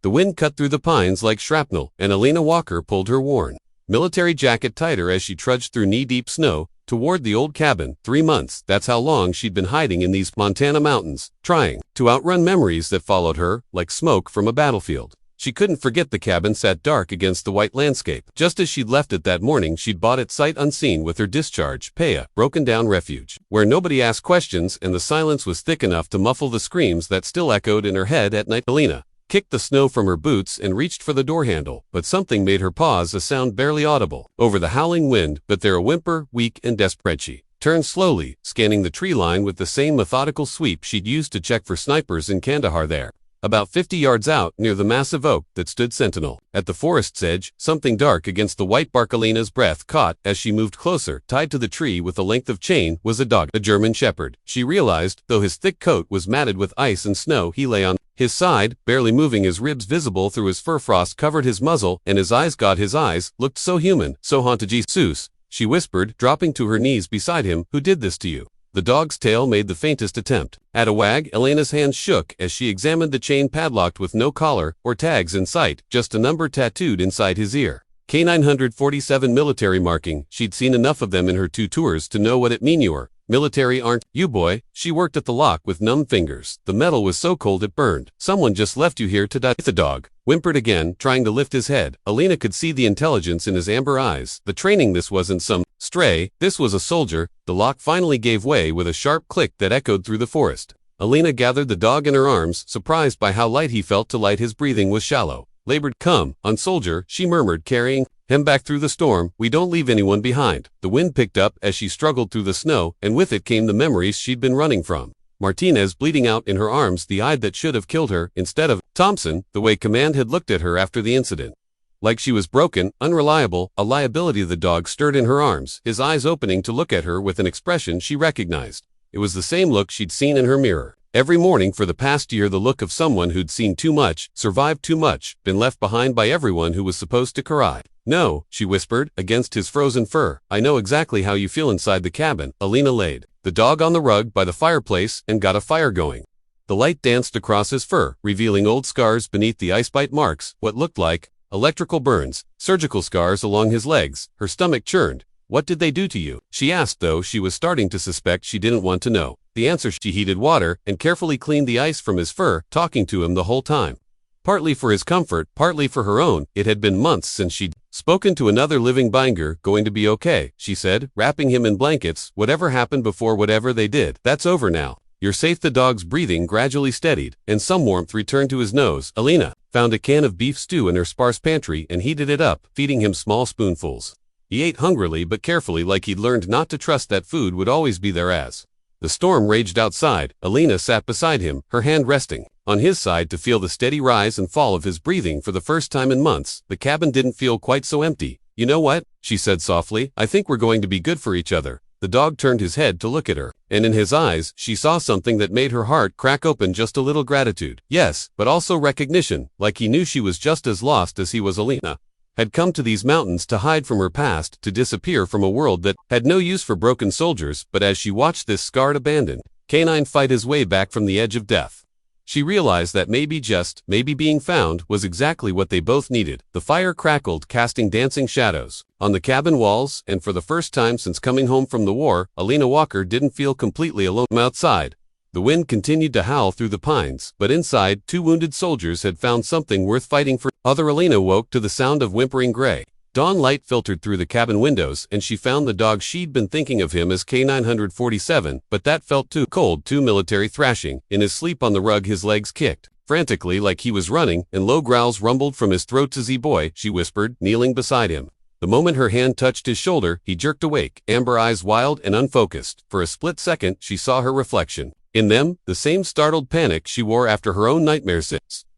The wind cut through the pines like shrapnel, and Elena Walker pulled her worn military jacket tighter as she trudged through knee-deep snow toward the old cabin. 3 months, that's how long she'd been hiding in these Montana mountains, trying to outrun memories that followed her like smoke from a battlefield. She couldn't forget the cabin sat dark against the white landscape. Just as she'd left it that morning, she'd bought it sight unseen with her discharge pay, a broken-down refuge, where nobody asked questions and the silence was thick enough to muffle the screams that still echoed in her head at night. Elena kicked the snow from her boots and reached for the door handle, but something made her pause, a sound barely audible over the howling wind, but there a whimper, weak and desperate. She turned slowly, scanning the tree line with the same methodical sweep she'd used to check for snipers in Kandahar. There, about 50 yards out, near the massive oak that stood sentinel at the forest's edge, something dark against the white bark. Elena's breath caught as she moved closer. Tied to the tree with a length of chain was a dog, a German shepherd. She realized, though his thick coat was matted with ice and snow, he lay on his side, barely moving, his ribs visible through his fur. Frost covered his muzzle, and his eyes, God, his eyes looked so human, so haunted. Jesus, she whispered, dropping to her knees beside him. Who did this to you? The dog's tail made the faintest attempt at a wag. Elena's hands shook as she examined the chain, padlocked with no collar or tags in sight, just a number tattooed inside his ear. K947 military marking. She'd seen enough of them in her 2 tours to know what it mean. You're military, aren't you, boy? She worked at the lock with numb fingers. The metal was so cold it burned. Someone just left you here to die. The dog whimpered again, trying to lift his head. Elena could see the intelligence in his amber eyes. The training, this wasn't some stray, this was a soldier. The lock finally gave way with a sharp click that echoed through the forest. Elena gathered the dog in her arms, surprised by how light he felt. To light, his breathing was shallow, labored. Come on, soldier, she murmured, carrying him back through the storm. We don't leave anyone behind. The wind picked up as she struggled through the snow, and with it came the memories she'd been running from. Martinez bleeding out in her arms, the eye that should have killed her instead of Thompson, the way command had looked at her after the incident. Like she was broken, unreliable, a liability. The dog stirred in her arms, his eyes opening to look at her with an expression she recognized. It was the same look she'd seen in her mirror every morning for the past year, the look of someone who'd seen too much, survived too much, been left behind by everyone who was supposed to cry. No, she whispered, against his frozen fur. I know exactly how you feel inside the cabin. Elena laid the dog on the rug by the fireplace and got a fire going. The light danced across his fur, revealing old scars beneath the ice-bite marks, what looked like electrical burns, surgical scars along his legs. Her stomach churned. What did they do to you? She asked, though she was starting to suspect she didn't want to know. The answer: she heated water and carefully cleaned the ice from his fur, talking to him the whole time. Partly for his comfort, partly for her own. It had been months since she'd spoken to another living being. Going to be okay, she said, wrapping him in blankets. Whatever happened before, whatever they did, that's over now. You're safe. The dog's breathing gradually steadied, and some warmth returned to his nose. Elena found a can of beef stew in her sparse pantry and heated it up, feeding him small spoonfuls. He ate hungrily but carefully, like he'd learned not to trust that food would always be there. As the storm raged outside, Elena sat beside him, her hand resting on his side to feel the steady rise and fall of his breathing. For the first time in months, the cabin didn't feel quite so empty. You know what? She said softly. I think we're going to be good for each other. The dog turned his head to look at her, and in his eyes, she saw something that made her heart crack open. Just a little gratitude. Yes, but also recognition, like he knew she was just as lost as he was. Elena had come to these mountains to hide from her past, to disappear from a world that had no use for broken soldiers. But as she watched this scarred, abandoned canine fight his way back from the edge of death, she realized that maybe being found was exactly what they both needed. The fire crackled, casting dancing shadows on the cabin walls, and for the first time since coming home from the war, Elena Walker didn't feel completely alone. Outside, the wind continued to howl through the pines, but inside, 2 wounded soldiers had found something worth fighting for. Elena woke to the sound of whimpering gray dawn light filtered through the cabin windows, and she found the dog. She'd been thinking of him as K947, but that felt too cold, too military. Thrashing in his sleep on the rug, his legs kicked frantically like he was running, and low growls rumbled from his throat. "Z boy," she whispered, kneeling beside him. The moment her hand touched his shoulder, he jerked awake, amber eyes wild and unfocused. For a split second, she saw her reflection in them, the same startled panic she wore after her own nightmares.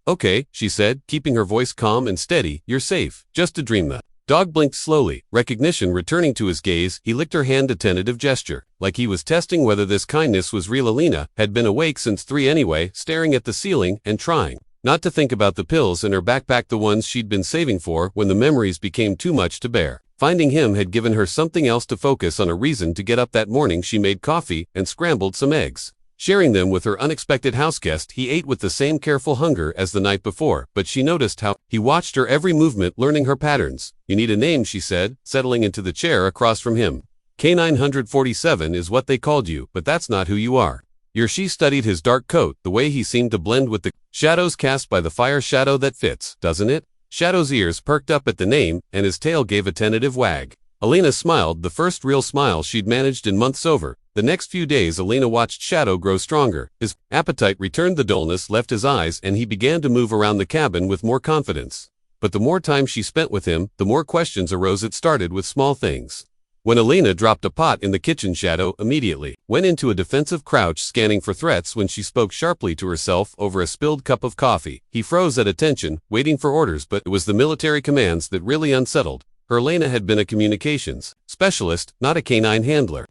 Okay, she said, keeping her voice calm and steady. You're safe. Just a dream. The dog blinked slowly, recognition returning to his gaze. He licked her hand, a tentative gesture, like he was testing whether this kindness was real. Elena had been awake since 3 anyway, staring at the ceiling and trying not to think about the pills in her backpack, the ones she'd been saving for when the memories became too much to bear. Finding him had given her something else to focus on, a reason to get up that morning. She made coffee and scrambled some eggs. Sharing them with her unexpected houseguest, he ate with the same careful hunger as the night before, but she noticed how he watched her every movement, learning her patterns. "You need a name," she said, settling into the chair across from him. "K947 is what they called you, but that's not who you are." She studied his dark coat, the way he seemed to blend with the shadows cast by the fire. "Shadow, that fits, doesn't it?" Shadow's ears perked up at the name, and his tail gave a tentative wag. Elena smiled, the first real smile she'd managed in months over. The next few days Elena watched Shadow grow stronger. His appetite returned, the dullness left his eyes, and he began to move around the cabin with more confidence. But the more time she spent with him, the more questions arose. It started with small things. When Elena dropped a pot in the kitchen, Shadow immediately went into a defensive crouch, scanning for threats. When she spoke sharply to herself over a spilled cup of coffee, he froze at attention, waiting for orders. But it was the military commands that really unsettled her. Elena had been a communications specialist, not a canine handler.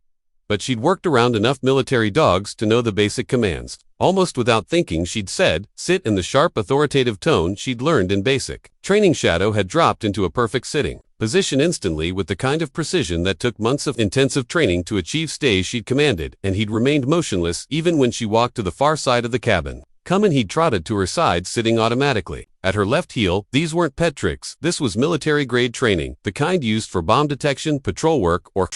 But she'd worked around enough military dogs to know the basic commands. Almost without thinking, she'd said, "Sit," in the sharp, authoritative tone she'd learned in basic training. Shadow had dropped into a perfect sitting position instantly, with the kind of precision that took months of intensive training to achieve. Stays she'd commanded, and he'd remained motionless even when she walked to the far side of the cabin. "Come," and he'd trotted to her side, sitting automatically at her left heel. These weren't pet tricks. This was military-grade training, the kind used for bomb detection, patrol work, or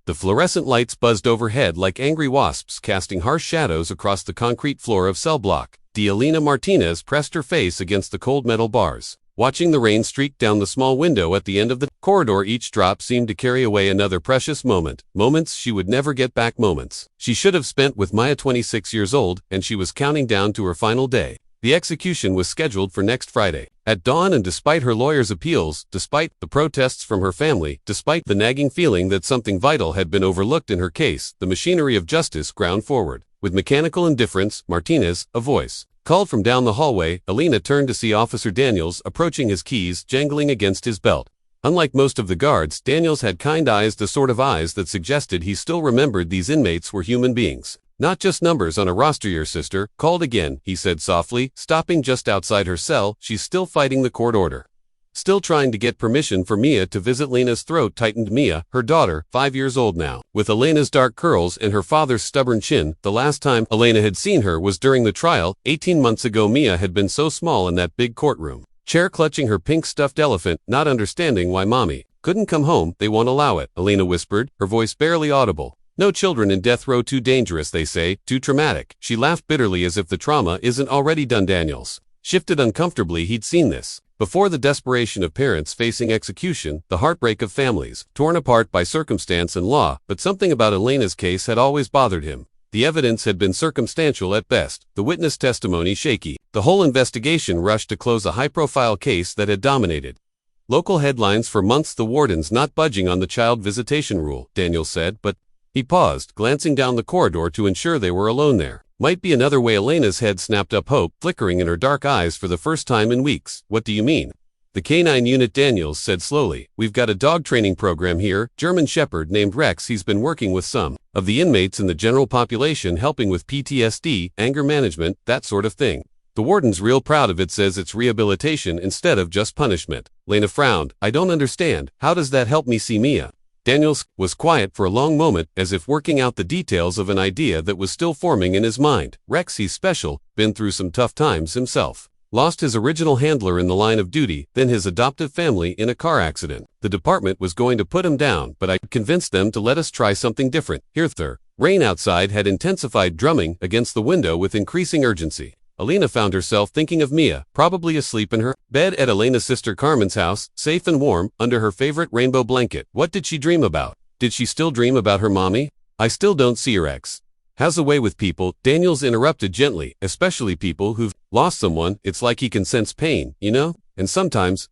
the fluorescent lights buzzed overhead like angry wasps, casting harsh shadows across the concrete floor of cell block D. Elena Martinez pressed her face against the cold metal bars, watching the rain streak down the small window at the end of the corridor. Each drop seemed to carry away another precious moment. Moments she would never get back. Moments she should have spent with Maya, 26 years old, and she was counting down to her final day. The execution was scheduled for next Friday at dawn, and despite her lawyer's appeals, despite the protests from her family, despite the nagging feeling that something vital had been overlooked in her case, the machinery of justice ground forward. With mechanical indifference, "Martinez," a voice called from down the hallway. Elena turned to see Officer Daniels approaching, his keys jangling against his belt. Unlike most of the guards, Daniels had kind eyes, the sort of eyes that suggested he still remembered these inmates were human beings, not just numbers on a roster. "Your sister called again," he said softly, stopping just outside her cell. "She's still fighting the court order. Still trying to get permission for Mia to visit." Lena's throat tightened. Mia, her daughter, 5 years old now, with Elena's dark curls and her father's stubborn chin. The last time Elena had seen her was during the trial, 18 months ago. Mia had been so small in that big courtroom chair, clutching her pink stuffed elephant, not understanding why Mommy couldn't come home. "They won't allow it," Elena whispered, her voice barely audible. "No children in death row. Too dangerous, they say, too traumatic." She laughed bitterly, as if the trauma isn't already done. Daniels shifted uncomfortably. He'd seen this before: the desperation of parents facing execution, the heartbreak of families torn apart by circumstance and law. But something about Elena's case had always bothered him. The evidence had been circumstantial at best, the witness testimony shaky. The whole investigation rushed to close a high-profile case that had dominated local headlines for months. "The warden's not budging on the child visitation rule," Daniel said, but he paused, glancing down the corridor to ensure they were alone there. "Might be another way." Elena's head snapped up, hope flickering in her dark eyes for the first time in weeks. "What do you mean?" "The K9 unit," Daniels said slowly. "We've got a dog training program here, German Shepherd named Rex. He's been working with some of the inmates in the general population, helping with PTSD, anger management, that sort of thing. The warden's real proud of it, says it's rehabilitation instead of just punishment." Lena frowned. "I don't understand. How does that help me see Mia?" Daniels was quiet for a long moment, as if working out the details of an idea that was still forming in his mind. "Rex, he's special, been through some tough times himself. Lost his original handler in the line of duty, then his adoptive family in a car accident. The department was going to put him down, but I convinced them to let us try something different." Here, rain outside had intensified, drumming against the window with increasing urgency. Elena found herself thinking of Mia, probably asleep in her bed at Elena's sister Carmen's house, safe and warm, under her favorite rainbow blanket. What did she dream about? Did she still dream about her mommy? "I still don't see her ex. Has a way with people," Daniels interrupted gently, "especially people who've lost someone. It's like he can sense pain, you know? And sometimes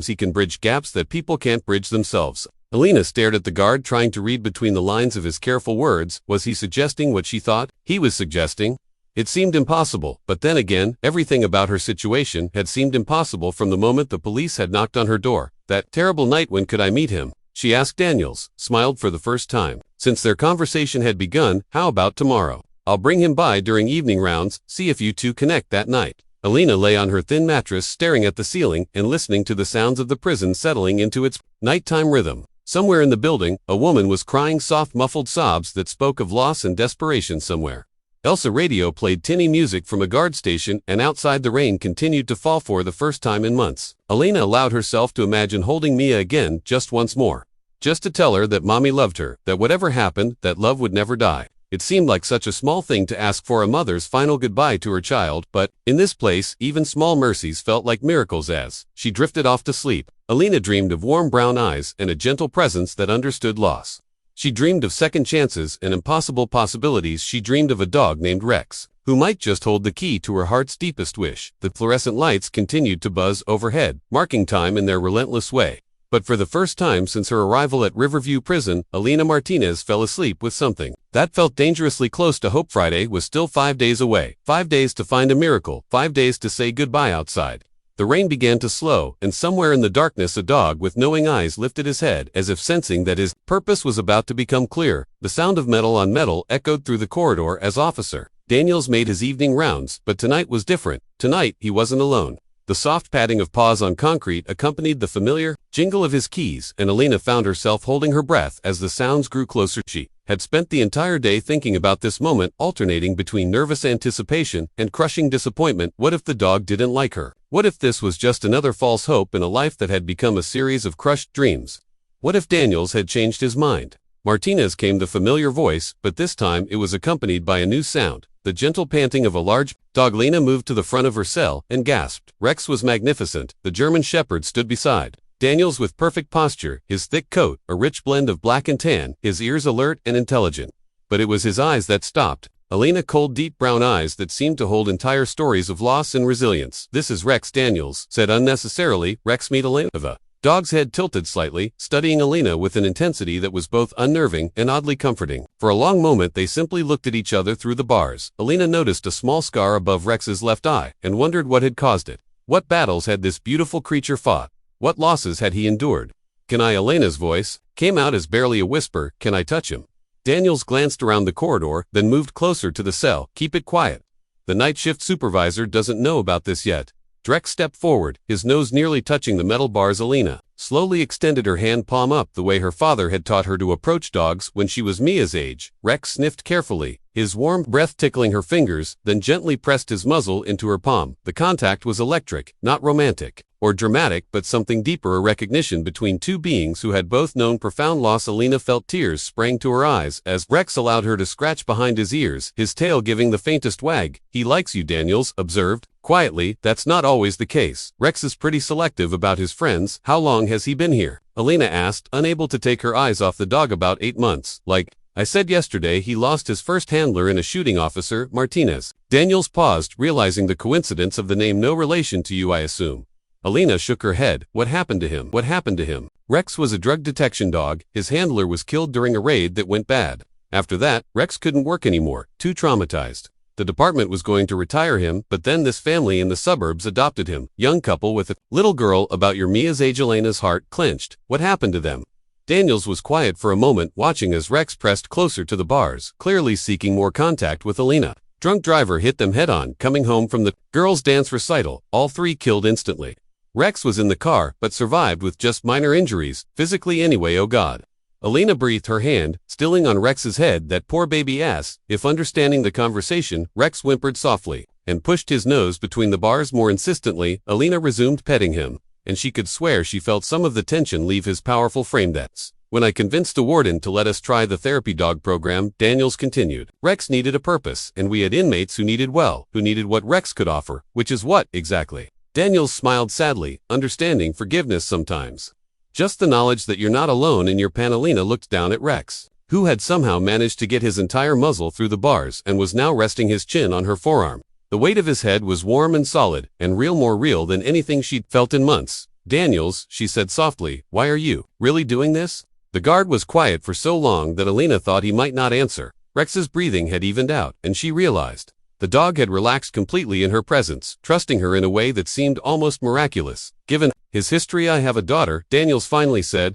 he can bridge gaps that people can't bridge themselves." Elena stared at the guard, trying to read between the lines of his careful words. Was he suggesting what she thought he was suggesting? It seemed impossible, but then again, everything about her situation had seemed impossible from the moment the police had knocked on her door. "That terrible night, when could I meet him?" she asked. Daniels smiled for the first time since their conversation had begun. "How about tomorrow? I'll bring him by during evening rounds, see if you two connect that night." Elena lay on her thin mattress, staring at the ceiling and listening to the sounds of the prison settling into its nighttime rhythm. Somewhere in the building, a woman was crying soft, muffled sobs that spoke of loss and desperation. Somewhere Elsa radio played tinny music from a guard station, and outside the rain continued to fall for the first time in months. Elena allowed herself to imagine holding Mia again just once more. Just to tell her that mommy loved her, that whatever happened, that love would never die. It seemed like such a small thing to ask for a mother's final goodbye to her child, but in this place, even small mercies felt like miracles as she drifted off to sleep. Elena dreamed of warm brown eyes and a gentle presence that understood loss. She dreamed of second chances and impossible possibilities. She dreamed of a dog named Rex, who might just hold the key to her heart's deepest wish. The fluorescent lights continued to buzz overhead, marking time in their relentless way. But for the first time since her arrival at Riverview Prison, Elena Martinez fell asleep with something that felt dangerously close to hope. Friday was still 5 days away. 5 days to find a miracle. 5 days to say goodbye outside. The rain began to slow, and somewhere in the darkness a dog with knowing eyes lifted his head as if sensing that his purpose was about to become clear. The sound of metal on metal echoed through the corridor as Officer Daniels made his evening rounds, but tonight was different. Tonight he wasn't alone. The soft padding of paws on concrete accompanied the familiar jingle of his keys, and Elena found herself holding her breath as the sounds grew closer. She had spent the entire day thinking about this moment, alternating between nervous anticipation and crushing disappointment. What if the dog didn't like her? What if this was just another false hope in a life that had become a series of crushed dreams? What if Daniels had changed his mind? Martinez came the familiar voice, but this time it was accompanied by a new sound. The gentle panting of a large dog. Lena moved to the front of her cell and gasped. Rex was magnificent. The German Shepherd stood beside Daniels with perfect posture, his thick coat, a rich blend of black and tan, his ears alert and intelligent. But it was his eyes that stopped. Elena, cold, deep brown eyes that seemed to hold entire stories of loss and resilience. This is Rex, Daniels said unnecessarily. Rex, meet Elena. The dog's head tilted slightly, studying Elena with an intensity that was both unnerving and oddly comforting. For a long moment they simply looked at each other through the bars. Elena noticed a small scar above Rex's left eye, and wondered what had caused it. What battles had this beautiful creature fought? What losses had he endured? Can I? Elena's voice came out as barely a whisper. Can I touch him? Daniels glanced around the corridor, then moved closer to the cell. Keep it quiet. The night shift supervisor doesn't know about this yet. Rex stepped forward, his nose nearly touching the metal bars. Elena slowly extended her hand palm up the way her father had taught her to approach dogs when she was Mia's age. Rex sniffed carefully, his warm breath tickling her fingers, then gently pressed his muzzle into her palm. The contact was electric, not romantic or dramatic, but something deeper, a recognition between two beings who had both known profound loss. Elena felt tears sprang to her eyes as Rex allowed her to scratch behind his ears, his tail giving the faintest wag. He likes you, Daniels observed quietly. That's not always the case. Rex is pretty selective about his friends. How long has he been here? Elena asked, unable to take her eyes off the dog. About 8 months. Like I said yesterday, he lost his first handler in a shooting. Officer Martinez. Daniels paused, realizing the coincidence of the name. No relation to you, I assume. Elena shook her head. What happened to him? What happened to him? Rex was a drug detection dog. His handler was killed during a raid that went bad. After that, Rex couldn't work anymore, too traumatized. The department was going to retire him, but then this family in the suburbs adopted him. Young couple with a little girl about your Mia's age. Elena's heart clenched. What happened to them? Daniels was quiet for a moment, watching as Rex pressed closer to the bars, clearly seeking more contact with Elena. Drunk driver hit them head-on, coming home from the girls' dance recital. All three killed instantly. Rex was in the car, but survived with just minor injuries, physically anyway. Oh God. Elena breathed, her hand stilling on Rex's head. That poor baby ass. If understanding the conversation, Rex whimpered softly and pushed his nose between the bars more insistently. Elena resumed petting him, and she could swear she felt some of the tension leave his powerful frame. That's when I convinced a warden to let us try the therapy dog program, Daniels continued. Rex needed a purpose, and we had inmates who needed what Rex could offer. Which is what, exactly? Daniels smiled sadly, understanding forgiveness sometimes. Just the knowledge that you're not alone in your pan. Elena looked down at Rex, who had somehow managed to get his entire muzzle through the bars and was now resting his chin on her forearm. The weight of his head was warm and solid, and real, more real than anything she'd felt in months. Daniels, she said softly, why are you really doing this? The guard was quiet for so long that Elena thought he might not answer. Rex's breathing had evened out, and she realized the dog had relaxed completely in her presence, trusting her in a way that seemed almost miraculous. Given his history, I have a daughter, Daniels finally said.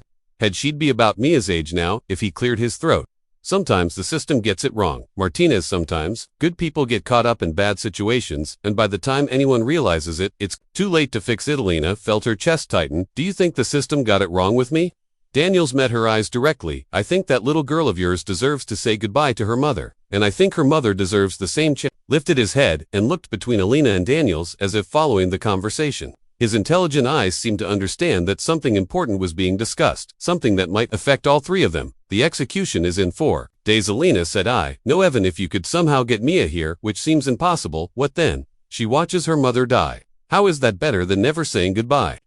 She'd be about Mia's age now, if he cleared his throat. Sometimes the system gets it wrong, Martinez. Sometimes good people get caught up in bad situations, and by the time anyone realizes it, it's too late to fix it. Elena felt her chest tighten. Do you think the system got it wrong with me? Daniels met her eyes directly. I think that little girl of yours deserves to say goodbye to her mother. and I think her mother deserves the same chance. Lifted his head and looked between Elena and Daniels as if following the conversation. His intelligent eyes seemed to understand that something important was being discussed, something that might affect all three of them. The execution is in 4 days, Elena said. No, Evan, if you could somehow get Mia here, which seems impossible, what then? She watches her mother die. How is that better than never saying goodbye?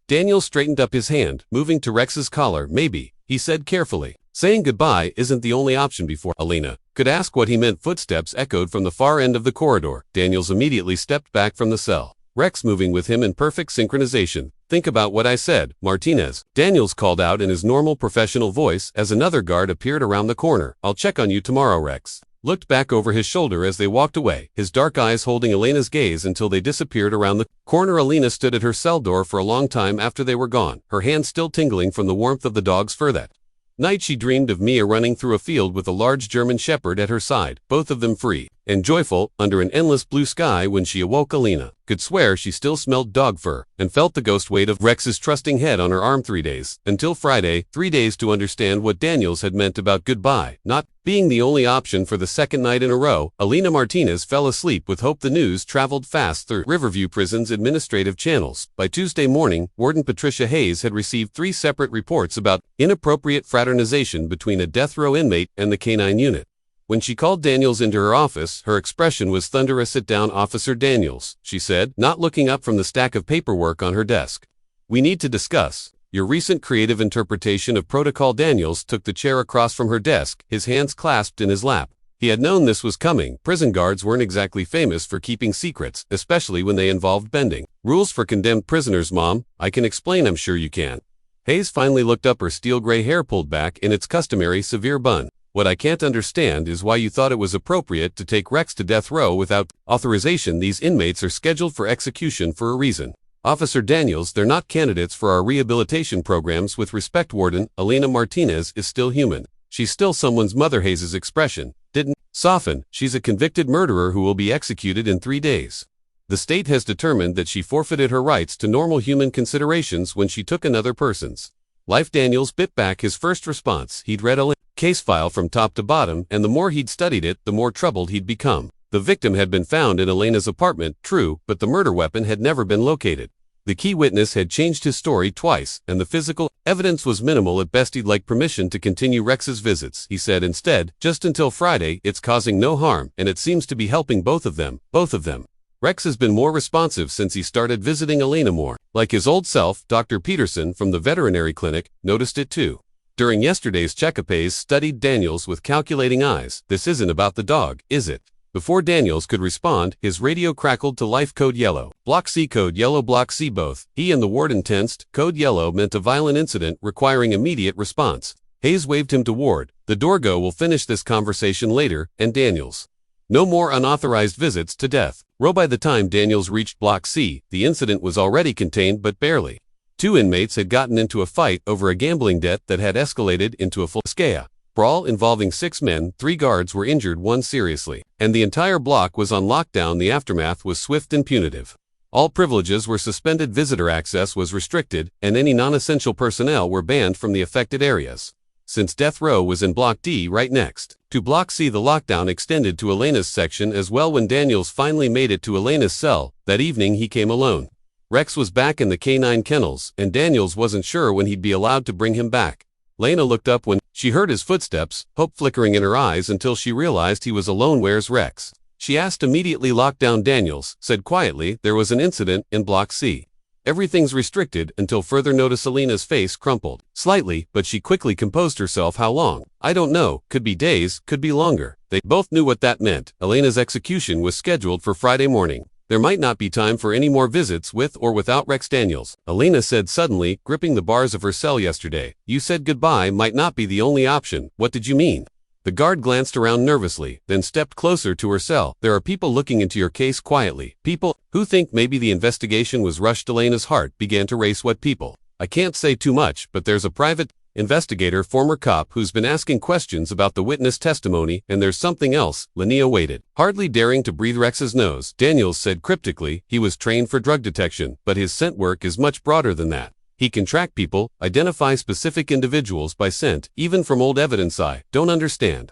Daniel straightened up his hand, moving to Rex's collar. Maybe, he said carefully. Saying goodbye isn't the only option before Elena could ask what he meant. Footsteps echoed from the far end of the corridor. Daniels immediately stepped back from the cell, Rex moving with him in perfect synchronization. Think about what I said, Martinez, Daniels called out in his normal professional voice as another guard appeared around the corner. I'll check on you tomorrow. Rex looked back over his shoulder as they walked away, his dark eyes holding Elena's gaze until they disappeared around the corner. Elena stood at her cell door for a long time after they were gone, her hands still tingling from the warmth of the dog's fur. That night she dreamed of Mia running through a field with a large German shepherd at her side, both of them free and joyful under an endless blue sky. When she awoke, Elena could swear she still smelled dog fur and felt the ghost weight of Rex's trusting head on her arm. 3 days, until Friday, 3 days to understand what Daniels had meant about goodbye not being the only option. For the second night in a row, Elena Martinez fell asleep with hope. The news traveled fast through Riverview Prison's administrative channels. By Tuesday morning, Warden Patricia Hayes had received 3 separate reports about inappropriate fraternization between a death row inmate and the canine unit. When she called Daniels into her office, her expression was thunderous. Sit down, Officer Daniels, she said, not looking up from the stack of paperwork on her desk. We need to discuss your recent creative interpretation of protocol. Daniels took the chair across from her desk, his hands clasped in his lap. He had known this was coming. Prison guards weren't exactly famous for keeping secrets, especially when they involved bending rules for condemned prisoners. Mom, I can explain. I'm sure you can. Hayes finally looked up, her steel gray hair pulled back in its customary severe bun. What I can't understand is why you thought it was appropriate to take Rex to death row without authorization. These inmates are scheduled for execution for a reason. Officer Daniels, they're not candidates for our rehabilitation programs. With respect, Warden, Elena Martinez is still human. She's still someone's mother. Hayes' expression didn't soften. She's a convicted murderer who will be executed in 3 days. The state has determined that she forfeited her rights to normal human considerations when she took another person's life. Daniels bit back his first response. He'd read a case file from top to bottom, and the more he'd studied it, the more troubled he'd become. The victim had been found in Elena's apartment, true, but the murder weapon had never been located. The key witness had changed his story twice, and the physical evidence was minimal at best. He'd like permission to continue Rex's visits, he said instead, just until Friday. It's causing no harm, and it seems to be helping both of them. Rex has been more responsive since he started visiting Elena more. Like his old self, Dr. Peterson from the veterinary clinic noticed it too. During yesterday's checkup, Hayes studied Daniels with calculating eyes. This isn't about the dog, is it? Before Daniels could respond, his radio crackled to life. Code yellow. Block C. Code yellow. Block C. Both he and the warden tensed. Code yellow meant a violent incident requiring immediate response. Hayes waved him to Ward. The Dorgo will finish this conversation later, and Daniels. No more unauthorized visits to death row. By the time Daniels reached Block C, the incident was already contained, but barely. 2 inmates had gotten into a fight over a gambling debt that had escalated into a full-scale brawl involving 6 men. 3 guards were injured, 1 seriously, and the entire block was on lockdown. The aftermath was swift and punitive. All privileges were suspended, visitor access was restricted, and any non-essential personnel were banned from the affected areas. Since death row was in Block D right next to Block C, the lockdown extended to Elena's section as well. When Daniels finally made it to Elena's cell that evening, he came alone. Rex was back in the canine kennels, and Daniels wasn't sure when he'd be allowed to bring him back. Elena looked up when she heard his footsteps, hope flickering in her eyes until she realized he was alone. Where's Rex? She asked immediately. Lockdown. Daniels said quietly, there was an incident in Block C. Everything's restricted until further notice. Elena's face crumpled slightly, but she quickly composed herself. How long? I don't know. Could be days, could be longer. They both knew what that meant. Elena's execution was scheduled for Friday morning. There might not be time for any more visits with or without Rex. Daniels, Elena said suddenly, gripping the bars of her cell. Yesterday, you said goodbye might not be the only option. What did you mean? The guard glanced around nervously, then stepped closer to her cell. There are people looking into your case quietly. People who think maybe the investigation was rushed. Elena's heart began to race. What people? I can't say too much, but there's a private investigator, former cop, who's been asking questions about the witness testimony, and there's something else. Linnea waited, hardly daring to breathe. Rex's nose, Daniels said cryptically. He was trained for drug detection, but his scent work is much broader than that. He can track people, identify specific individuals by scent, even from old evidence. I don't understand.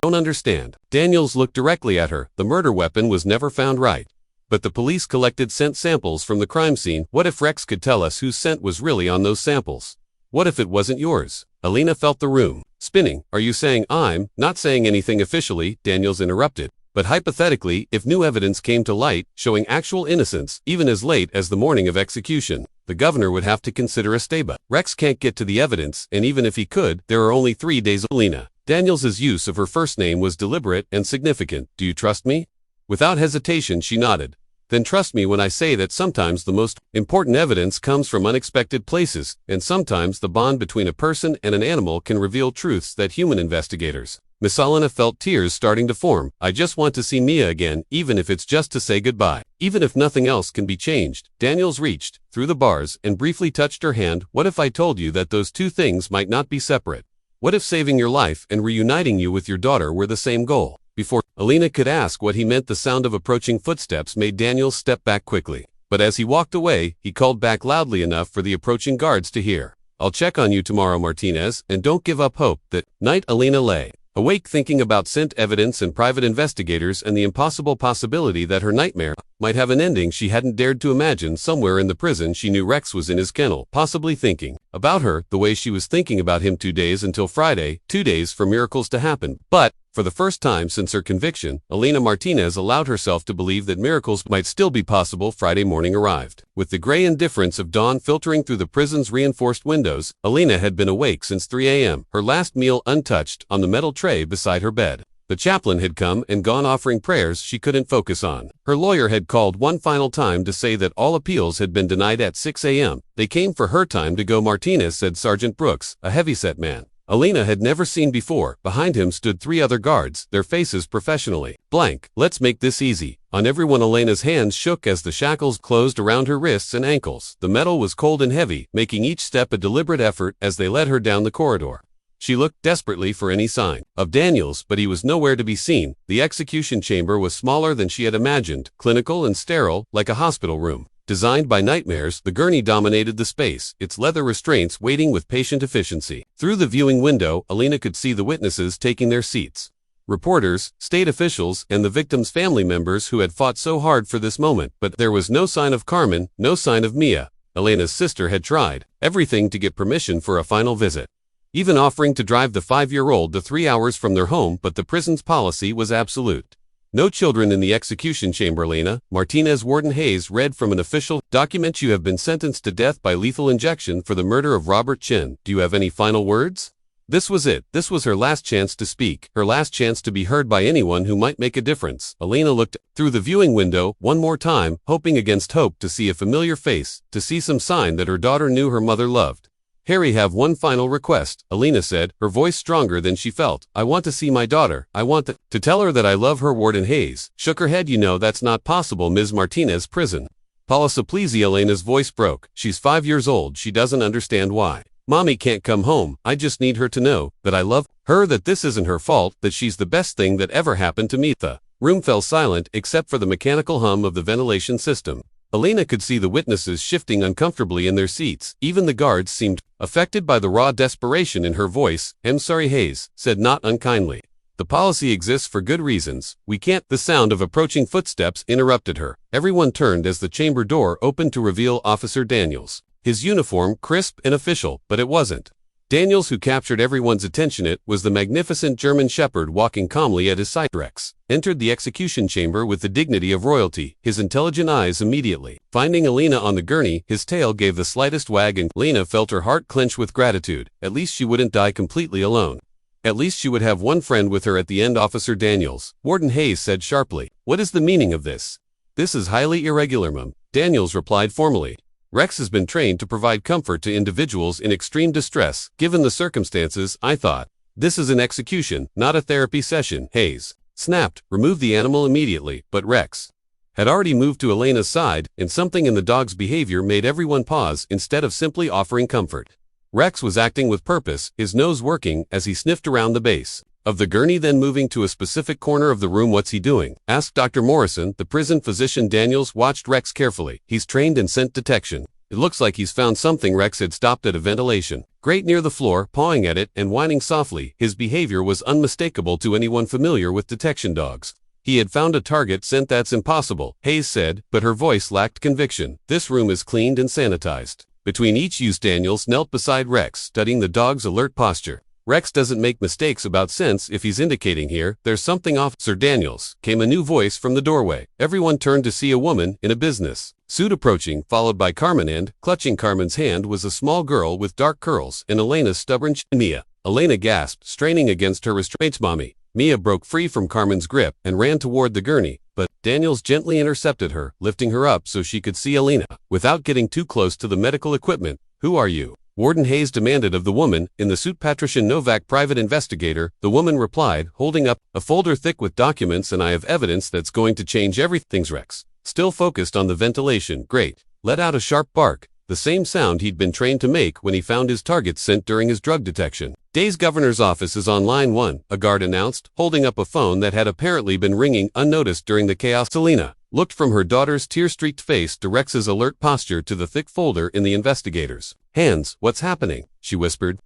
Daniels looked directly at her. The murder weapon was never found, right? But the police collected scent samples from the crime scene. What if Rex could tell us whose scent was really on those samples? What if it wasn't yours? Elena felt the room spinning. Are you saying I'm not saying anything officially? Daniels interrupted. But hypothetically, if new evidence came to light, showing actual innocence, even as late as the morning of execution, the governor would have to consider a stay. But Rex can't get to the evidence, and even if he could, there are only 3 days. Elena. Daniels's use of her first name was deliberate and significant. Do you trust me? Without hesitation, she nodded. Then trust me when I say that sometimes the most important evidence comes from unexpected places, and sometimes the bond between a person and an animal can reveal truths that human investigators. Miss Elena felt tears starting to form. I just want to see Mia again, even if it's just to say goodbye. Even if nothing else can be changed. Daniels reached through the bars and briefly touched her hand. What if I told you that those two things might not be separate? What if saving your life and reuniting you with your daughter were the same goal? Before Elena could ask what he meant, the sound of approaching footsteps made Daniels step back quickly. But as he walked away, he called back loudly enough for the approaching guards to hear. I'll check on you tomorrow, Martinez, and don't give up hope. That night, Elena lay awake thinking about scent evidence and private investigators and the impossible possibility that her nightmare might have an ending she hadn't dared to imagine. Somewhere in the prison she knew Rex was in his kennel, possibly thinking about her the way she was thinking about him 2 days until Friday, 2 days for miracles to happen. But for the first time since her conviction, Elena Martinez allowed herself to believe that miracles might still be possible. Friday morning arrived. With the gray indifference of dawn filtering through the prison's reinforced windows, Elena had been awake since 3 a.m., her last meal untouched on the metal tray beside her bed. The chaplain had come and gone offering prayers she couldn't focus on. Her lawyer had called one final time to say that all appeals had been denied at 6 a.m. They came for her time to go, Martinez said Sergeant Brooks, a heavyset man Elena had never seen before. Behind him stood 3 other guards, their faces professionally blank. Let's make this easy on everyone. Elena's hands shook as the shackles closed around her wrists and ankles. The metal was cold and heavy, making each step a deliberate effort as they led her down the corridor. She looked desperately for any sign of Daniels, but he was nowhere to be seen. The execution chamber was smaller than she had imagined, clinical and sterile, like a hospital room. Designed by nightmares, the gurney dominated the space, its leather restraints waiting with patient efficiency. Through the viewing window, Elena could see the witnesses taking their seats. Reporters, state officials, and the victims' family members who had fought so hard for this moment. But there was no sign of Carmen, no sign of Mia. Elena's sister had tried everything to get permission for a final visit, even offering to drive the 5-year-old the 3 hours from their home, but the prison's policy was absolute. No children in the execution chamber. Elena Martinez. Warden Hayes read from an official document. You have been sentenced to death by lethal injection for the murder of Robert Chin. Do you have any final words? This was it. This was her last chance to speak, her last chance to be heard by anyone who might make a difference. Elena looked through the viewing window one more time, hoping against hope to see a familiar face, to see some sign that her daughter knew her mother loved. Harry, have one final request, Elena said, her voice stronger than she felt. I want to see my daughter. I want to tell her that I love her. Warden Hayes shook her head. You know that's not possible, Ms. Martinez. Prison policy, please. Elena's voice broke. She's 5 years old. She doesn't understand why Mommy can't come home. I just need her to know that I love her, that this isn't her fault, that she's the best thing that ever happened to me. The room fell silent except for the mechanical hum of the ventilation system. Elena could see the witnesses shifting uncomfortably in their seats. Even the guards seemed affected by the raw desperation in her voice. I'm sorry, Hayes said, not unkindly. The policy exists for good reasons. We can't. The sound of approaching footsteps interrupted her. Everyone turned as the chamber door opened to reveal Officer Daniels. His uniform crisp and official, but it wasn't Daniels who captured everyone's attention. It was the magnificent German Shepherd walking calmly at his side. Rex entered the execution chamber with the dignity of royalty, his intelligent eyes immediately finding Elena on the gurney. His tail gave the slightest wag and Elena felt her heart clench with gratitude. At least she wouldn't die completely alone. At least she would have one friend with her at the end. Officer Daniels, Warden Hayes said sharply. What is the meaning of this? This is highly irregular, Mum. Daniels replied formally. Rex has been trained to provide comfort to individuals in extreme distress. Given the circumstances, I thought, this is an execution, not a therapy session. Hayes snapped, remove the animal immediately. But Rex had already moved to Elena's side, and something in the dog's behavior made everyone pause. Instead of simply offering comfort, Rex was acting with purpose, his nose working as he sniffed around the base of the gurney, then moving to a specific corner of the room. What's he doing? Asked Dr. Morrison, the prison physician. Daniels watched Rex carefully. He's trained in scent detection. It looks like he's found something. Rex had stopped at a ventilation grate near the floor, pawing at it and whining softly. His behavior was unmistakable to anyone familiar with detection dogs. He had found a target scent. That's impossible, Hayes said, but her voice lacked conviction. This room is cleaned and sanitized. Between each use, Daniels knelt beside Rex, studying the dog's alert posture. Rex doesn't make mistakes about scents. If he's indicating here, there's something off. Sir Daniels, came a new voice from the doorway. Everyone turned to see a woman in a business suit approaching, followed by Carmen, and, clutching Carmen's hand, was a small girl with dark curls and Elena's stubborn Mia. Elena gasped, straining against her restraints. Mommy. Mia broke free from Carmen's grip and ran toward the gurney, but Daniels gently intercepted her, lifting her up so she could see Elena. Without getting too close to the medical equipment, "Who are you?" Warden Hayes demanded of the woman in the suit. "Patricia Novak, private investigator," the woman replied, holding up a folder thick with documents. "And I have evidence that's going to change everything." Rex, still focused on the ventilation grate, let out a sharp bark, the same sound he'd been trained to make when he found his target scent during his drug detection. "Day's governor's office is on line 1, a guard announced, holding up a phone that had apparently been ringing unnoticed during the chaos. Elena looked from her daughter's tear-streaked face to Rex's alert posture to the thick folder in the investigator's hands. "What's happening?" she whispered.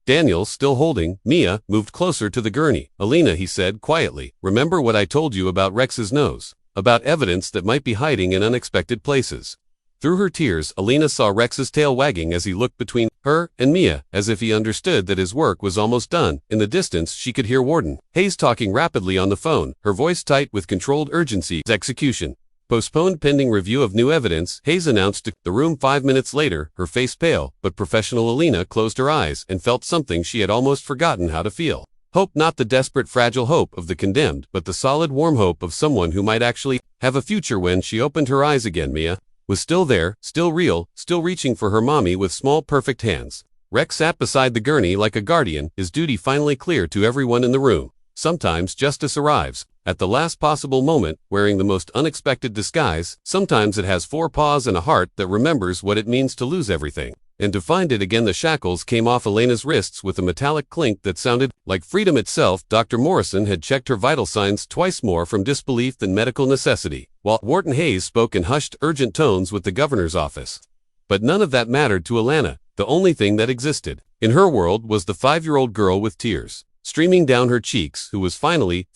Daniel, still holding Mia, moved closer to the gurney. "Elena," he said quietly, "remember what I told you about Rex's nose? About evidence that might be hiding in unexpected places?" Through her tears, Elena saw Rex's tail wagging as he looked between her and Mia, as if he understood that his work was almost done. In the distance, she could hear Warden Hayes talking rapidly on the phone, her voice tight with controlled urgency. "Execution postponed pending review of new evidence," Hayes announced to the room 5 minutes later, her face pale but professional. Elena closed her eyes and felt something she had almost forgotten how to feel. Hope, not the desperate, fragile hope of the condemned, but the solid, warm hope of someone who might actually have a future. When she opened her eyes again, Mia was still there, still real, still reaching for her mommy with small, perfect hands. Rex sat beside the gurney like a guardian, his duty finally clear to everyone in the room. Sometimes justice arrives at the last possible moment, wearing the most unexpected disguise. Sometimes it has 4 paws and a heart that remembers what it means to lose everything, and to find it again. The shackles came off Elena's wrists with a metallic clink that sounded like freedom itself. Dr. Morrison had checked her vital signs twice more from disbelief than medical necessity, while Warden Hayes spoke in hushed, urgent tones with the governor's office. But none of that mattered to Elena. The only thing that existed in her world was the 5-year-old girl with tears streaming down her cheeks, who was finally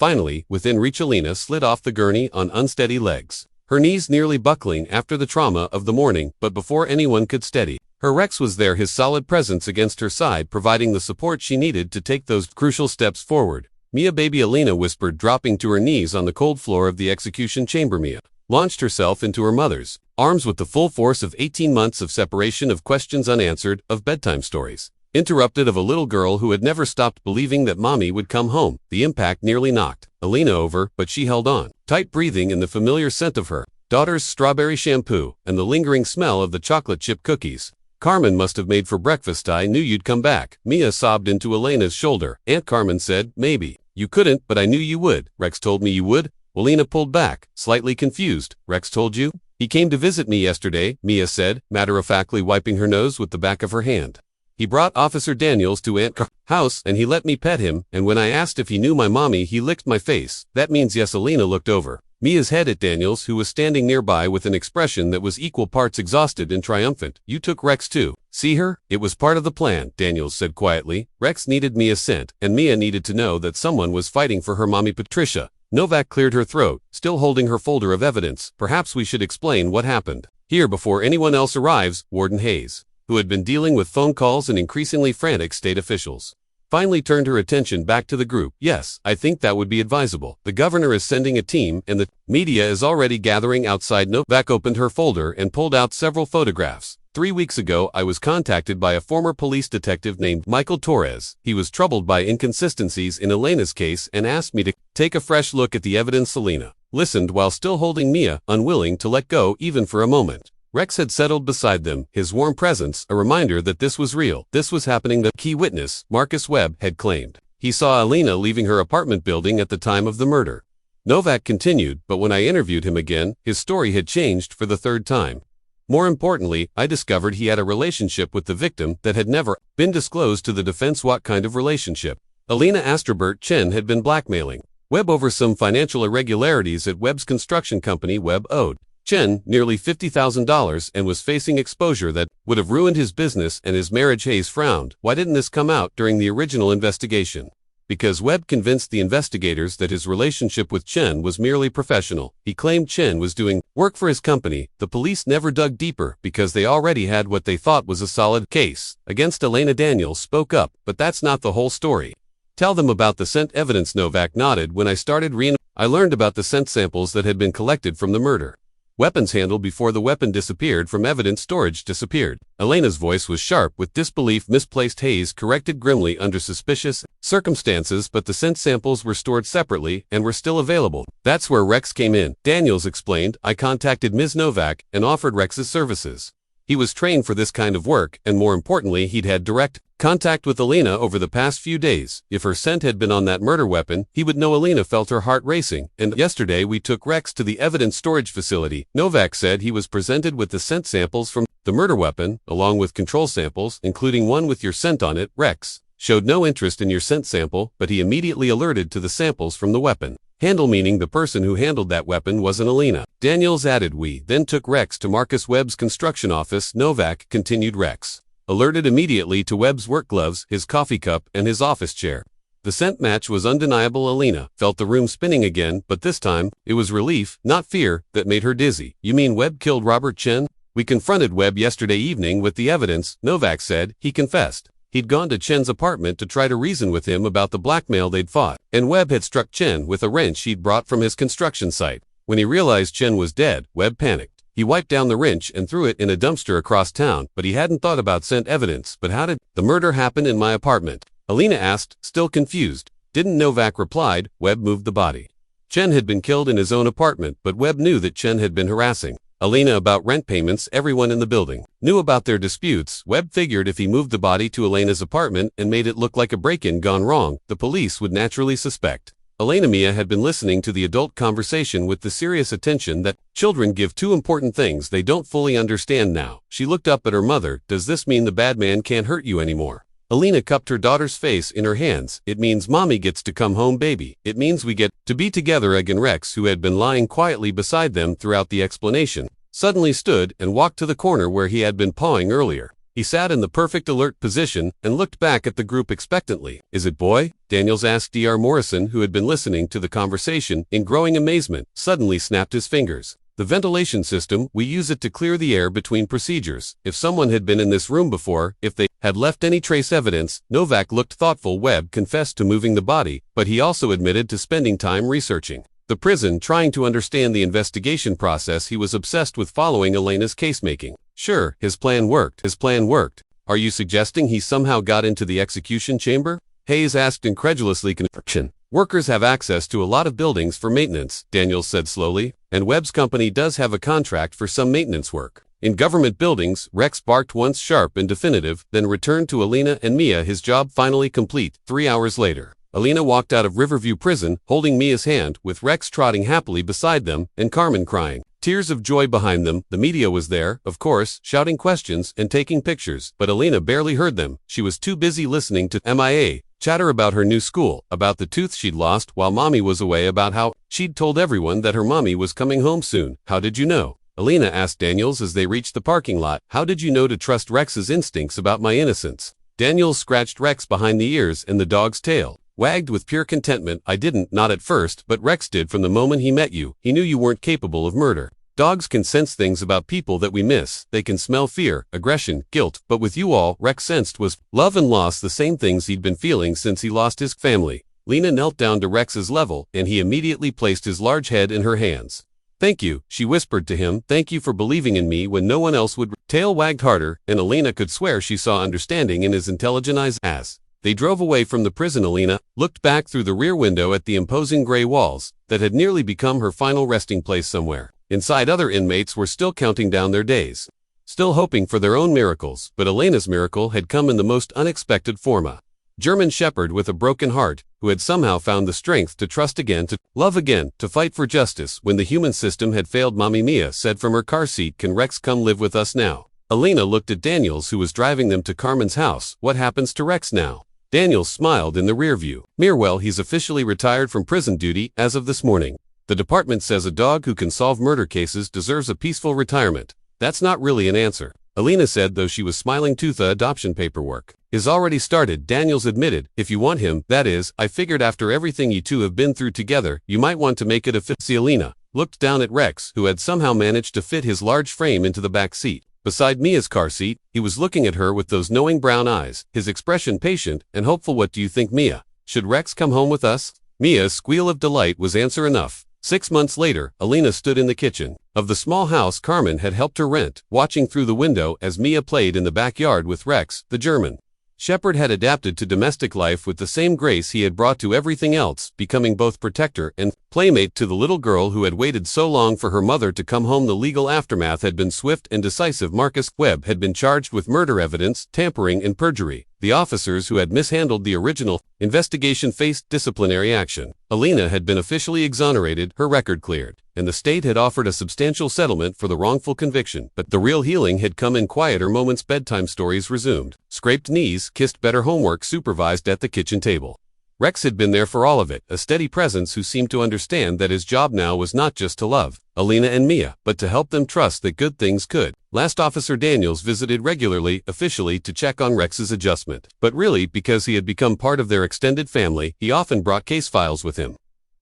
within reach. Elena slid off the gurney on unsteady legs, her knees nearly buckling after the trauma of the morning, but before anyone could steady her, Rex was there, his solid presence against her side, providing the support she needed to take those crucial steps forward. "Mia, baby," Elena whispered, dropping to her knees on the cold floor of the execution chamber. Mia launched herself into her mother's arms with the full force of 18 months of separation, of questions unanswered, of bedtime stories interrupted, of a little girl who had never stopped believing that mommy would come home. The impact nearly knocked Elena over, but she held on tight, breathing in the familiar scent of her daughter's strawberry shampoo and the lingering smell of the chocolate chip cookies Carmen must have made for breakfast. "I knew you'd come back," Mia sobbed into Elena's shoulder. "Aunt Carmen said, maybe you couldn't, but I knew you would. Rex told me you would." Elena pulled back, slightly confused. "Rex told you?" "He came to visit me yesterday," Mia said, matter-of-factly wiping her nose with the back of her hand. "He brought Officer Daniels to Aunt Carmen's house, and he let me pet him, and when I asked if he knew my mommy, he licked my face." "That means yes." Elena looked over Mia's head at Daniels, who was standing nearby with an expression that was equal parts exhausted and triumphant. "You took Rex to see her?" "It was part of the plan," Daniels said quietly. "Rex needed Mia's scent, and Mia needed to know that someone was fighting for her mommy." Patricia Novak cleared her throat, still holding her folder of evidence. "Perhaps we should explain what happened here before anyone else arrives." Warden Hayes, who had been dealing with phone calls and increasingly frantic state officials, finally turned her attention back to the group. "Yes, I think that would be advisable. The governor is sending a team, and the media is already gathering outside." Novak opened her folder and pulled out several photographs. 3 weeks ago, I was contacted by a former police detective named Michael Torres. He was troubled by inconsistencies in Elena's case and asked me to take a fresh look at the evidence." Elena listened while still holding Mia, unwilling to let go even for a moment. Rex had settled beside them, his warm presence a reminder that this was real. This was happening. The key witness, Marcus Webb, had claimed he saw Elena leaving her apartment building at the time of the murder. Novak continued, "But when I interviewed him again, his story had changed for the 3rd time. More importantly, I discovered he had a relationship with the victim that had never been disclosed to the defense." "What kind of relationship?" Elena asked. Robert Chen had been blackmailing Webb over some financial irregularities at Webb's construction company. Webb owed Chen nearly $50,000 and was facing exposure that would have ruined his business and his marriage. Hayes frowned. Why didn't this come out during the original investigation? Because Webb convinced the investigators that his relationship with Chen was merely professional. He claimed Chen was doing work for his company. The police never dug deeper because they already had what they thought was a solid case against Elena. Daniels spoke up, but that's not the whole story. Tell them about the scent evidence. Novak nodded. When I started I learned about the scent samples that had been collected from the murder weapons handle before the weapon disappeared from evidence storage. Disappeared. Elena's voice was sharp with disbelief. Misplaced. Hayes corrected grimly. Under suspicious circumstances, but the scent samples were stored separately and were still available. That's where Rex came in. Daniels explained. I contacted Ms. Novak and offered Rex's services. He was trained for this kind of work, and more importantly, he'd had direct contact with Elena over the past few days. If her scent had been on that murder weapon, he would know. Elena felt her heart racing. And yesterday we took Rex to the evidence storage facility. Novak said he was presented with the scent samples from the murder weapon, along with control samples, including one with your scent on it. Rex showed no interest in your scent sample, but he immediately alerted to the samples from the weapon handle, meaning the person who handled that weapon wasn't Elena. Daniels added. We then took Rex to Marcus Webb's construction office. Novak continued. Rex alerted immediately to Webb's work gloves, his coffee cup, and his office chair. The scent match was undeniable. Elena felt the room spinning again, but this time, it was relief, not fear, that made her dizzy. You mean Webb killed Robert Chen? We confronted Webb yesterday evening with the evidence, Novak said. He confessed he'd gone to Chen's apartment to try to reason with him about the blackmail they'd fought, and Webb had struck Chen with a wrench he'd brought from his construction site. When he realized Chen was dead, Webb panicked. He wiped down the wrench and threw it in a dumpster across town, but he hadn't thought about scent evidence. But how did the murder happen in my apartment? Elena asked, still confused. Didn't. Novak replied. Webb moved the body. Chen had been killed in his own apartment, but Webb knew that Chen had been harassing Elena about rent payments. Everyone in the building knew about their disputes. Webb figured if he moved the body to Elena's apartment and made it look like a break-in gone wrong, the police would naturally suspect Elena. Mia had been listening to the adult conversation with the serious attention that children give to important things they don't fully understand. Now, she looked up at her mother. Does this mean the bad man can't hurt you anymore? Elena cupped her daughter's face in her hands. It means Mommy gets to come home, baby. It means we get to be together again. Rex, who had been lying quietly beside them throughout the explanation, suddenly stood and walked to the corner where he had been pawing earlier. He sat in the perfect alert position and looked back at the group expectantly. Is it boy? Daniels asked. Dr. Morrison, who had been listening to the conversation in growing amazement, suddenly snapped his fingers. The ventilation system, we use it to clear the air between procedures. If someone had been in this room before, if they had left any trace evidence. Novak looked thoughtful. Webb confessed to moving the body, but he also admitted to spending time researching the prison, trying to understand the investigation process. He was obsessed with following Elena's case-making. Sure, his plan worked. Are you suggesting he somehow got into the execution chamber? Hayes asked incredulously. Construction workers have access to a lot of buildings for maintenance, Daniels said slowly, and Webb's company does have a contract for some maintenance work in government buildings. Rex barked once, sharp and definitive, then returned to Elena and Mia, his job finally complete. 3 hours later, Elena walked out of Riverview Prison, holding Mia's hand, with Rex trotting happily beside them, and Carmen crying tears of joy behind them. The media was there, of course, shouting questions and taking pictures, but Elena barely heard them. She was too busy listening to MIA chatter about her new school, about the tooth she'd lost while Mommy was away, about how she'd told everyone that her mommy was coming home soon. How did you know? Elena asked Daniels as they reached the parking lot. How did you know to trust Rex's instincts about my innocence? Daniels scratched Rex behind the ears, and the dog's tail wagged with pure contentment. I didn't, not at first, but Rex did from the moment he met you. He knew you weren't capable of murder. Dogs can sense things about people that we miss. They can smell fear, aggression, guilt, but with you all Rex sensed was love and loss, the same things he'd been feeling since he lost his family. Lena knelt down to Rex's level, and he immediately placed his large head in her hands. Thank you, she whispered to him. Thank you for believing in me when no one else would. Tail wagged harder, and Elena could swear she saw understanding in his intelligent eyes. As they drove away from the prison, Elena looked back through the rear window at the imposing gray walls that had nearly become her final resting place somewhere. Inside, other inmates were still counting down their days, still hoping for their own miracles, but Elena's miracle had come in the most unexpected form. A German shepherd with a broken heart, who had somehow found the strength to trust again, to love again, to fight for justice when the human system had failed. Mommy, Mia said from her car seat, can Rex come live with us now? Elena looked at Daniels, who was driving them to Carmen's house. What happens to Rex now? Daniels smiled in the rear view mirror. Well, he's officially retired from prison duty as of this morning. The department says a dog who can solve murder cases deserves a peaceful retirement. That's not really an answer, Elena said, though she was smiling to the adoption paperwork. Is already started, Daniels admitted. If you want him, that is, I figured after everything you two have been through together, you might want to make it a fit. Elena looked down at Rex, who had somehow managed to fit his large frame into the back seat. Beside Mia's car seat, he was looking at her with those knowing brown eyes, his expression patient and hopeful. What do you think, Mia? Should Rex come home with us? Mia's squeal of delight was answer enough. 6 months later, Elena stood in the kitchen of the small house Carmen had helped her rent, watching through the window as Mia played in the backyard with Rex, the German Shepherd had adapted to domestic life with the same grace he had brought to everything else, becoming both protector and playmate to the little girl who had waited so long for her mother to come home. The legal aftermath had been swift and decisive. Marcus Webb had been charged with murder evidence, tampering, and perjury. The officers who had mishandled the original investigation faced disciplinary action. Elena had been officially exonerated, her record cleared, and the state had offered a substantial settlement for the wrongful conviction. But the real healing had come in quieter moments. Bedtime stories resumed. Scraped knees, kissed, better homework supervised at the kitchen table. Rex had been there for all of it, a steady presence who seemed to understand that his job now was not just to love Elena and Mia, but to help them trust that good things could last. Officer Daniels visited regularly, officially to check on Rex's adjustment, but really because he had become part of their extended family. He often brought case files with him.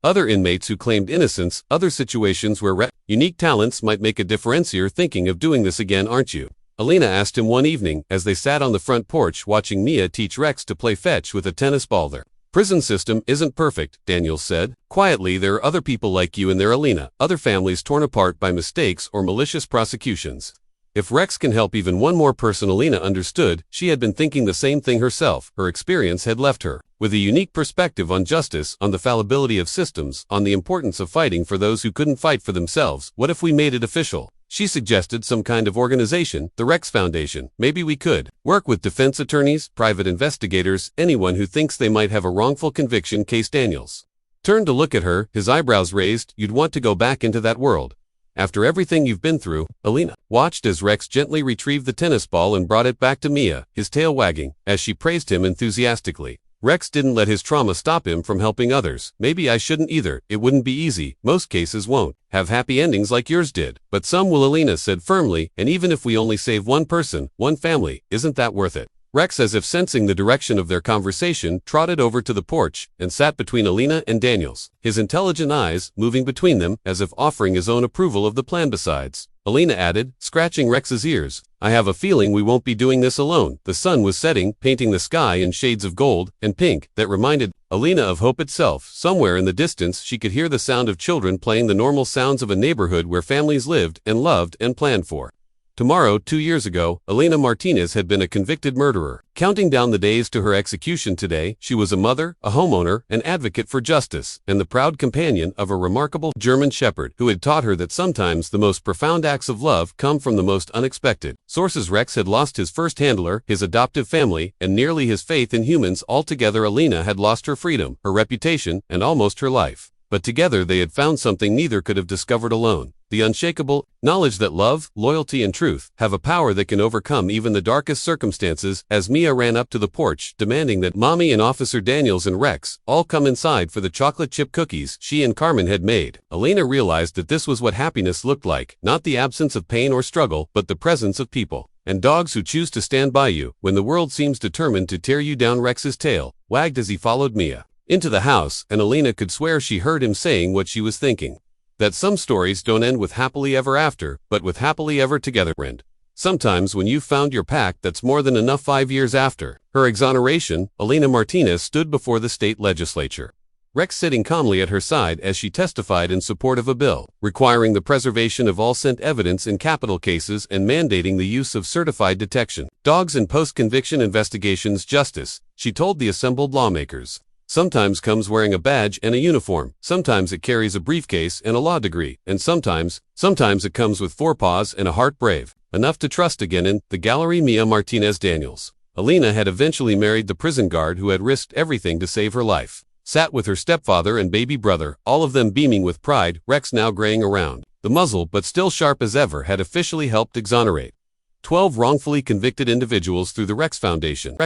Other inmates who claimed innocence, other situations where Rex's unique talents might make a difference. You're thinking of doing this again, aren't you? Elena asked him one evening as they sat on the front porch watching Mia teach Rex to play fetch with a tennis ball. Their prison system isn't perfect, Daniels said. Quietly, there are other people like you in there, Elena, other families torn apart by mistakes or malicious prosecutions. If Rex can help even one more person. Elena understood. She had been thinking the same thing herself. Her experience had left her with a unique perspective on justice, on the fallibility of systems, on the importance of fighting for those who couldn't fight for themselves. What if we made it official? She suggested some kind of organization, the Rex Foundation. Maybe we could work with defense attorneys, private investigators, anyone who thinks they might have a wrongful conviction case. Daniels turned to look at her, his eyebrows raised. You'd want to go back into that world? After everything you've been through? Elena watched as Rex gently retrieved the tennis ball and brought it back to Mia, his tail wagging, as she praised him enthusiastically. Rex didn't let his trauma stop him from helping others. Maybe I shouldn't either. It wouldn't be easy. Most cases won't have happy endings like yours did. But some will, Elena said firmly, and even if we only save one person, one family, isn't that worth it? Rex, as if sensing the direction of their conversation, trotted over to the porch and sat between Elena and Daniels, his intelligent eyes moving between them as if offering his own approval of the plan. Besides, Elena added, scratching Rex's ears, I have a feeling we won't be doing this alone. The sun was setting, painting the sky in shades of gold and pink that reminded Elena of hope itself. Somewhere in the distance she could hear the sound of children playing, the normal sounds of a neighborhood where families lived and loved and planned for tomorrow. 2 years ago, Elena Martinez had been a convicted murderer. Counting down the days to her execution today, she was a mother, a homeowner, an advocate for justice, and the proud companion of a remarkable German Shepherd who had taught her that sometimes the most profound acts of love come from the most unexpected sources. Rex had lost his first handler, his adoptive family, and nearly his faith in humans. Altogether, Elena had lost her freedom, her reputation, and almost her life. But together they had found something neither could have discovered alone. The unshakable knowledge that love, loyalty, and truth have a power that can overcome even the darkest circumstances. As Mia ran up to the porch, demanding that Mommy and Officer Daniels and Rex all come inside for the chocolate chip cookies she and Carmen had made, Elena realized that this was what happiness looked like, not the absence of pain or struggle, but the presence of people and dogs who choose to stand by you when the world seems determined to tear you down. Rex's tail wagged as he followed Mia into the house, and Elena could swear she heard him saying what she was thinking. That some stories don't end with happily ever after, but with happily ever together. And sometimes when you've found your pack, that's more than enough. 5 years after her exoneration, Elena Martinez stood before the state legislature, Rex sitting calmly at her side as she testified in support of a bill requiring the preservation of all scent evidence in capital cases and mandating the use of certified detection dogs in post-conviction investigations. Justice, she told the assembled lawmakers, sometimes comes wearing a badge and a uniform, sometimes it carries a briefcase and a law degree, and sometimes it comes with 4 paws and a heart brave enough to trust again. In the gallery, Mia Martinez Daniels, Elena had eventually married the prison guard who had risked everything to save her life, sat with her stepfather and baby brother, all of them beaming with pride. Rex, now graying around the muzzle but still sharp as ever, had officially helped exonerate 12 wrongfully convicted individuals through the Rex Foundation.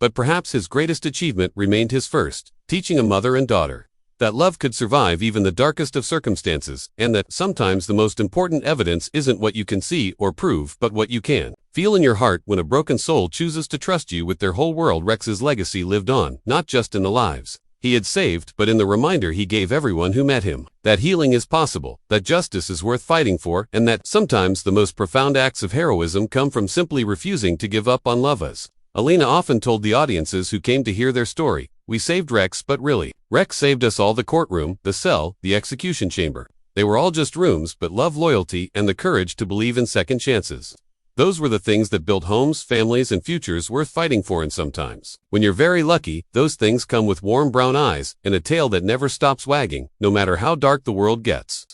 But perhaps his greatest achievement remained his first, teaching a mother and daughter that love could survive even the darkest of circumstances, and that sometimes the most important evidence isn't what you can see or prove but what you can feel in your heart when a broken soul chooses to trust you with their whole world. Rex's legacy lived on, not just in the lives he had saved, but in the reminder he gave everyone who met him, that healing is possible, that justice is worth fighting for, and that sometimes the most profound acts of heroism come from simply refusing to give up on love. As Elena often told the audiences who came to hear their story, "We saved Rex, but really, Rex saved us all. The courtroom, the cell, the execution chamber. They were all just rooms, but love, loyalty, and the courage to believe in second chances. Those were the things that built homes, families, and futures worth fighting for. And sometimes, when you're very lucky, those things come with warm brown eyes and a tail that never stops wagging, no matter how dark the world gets."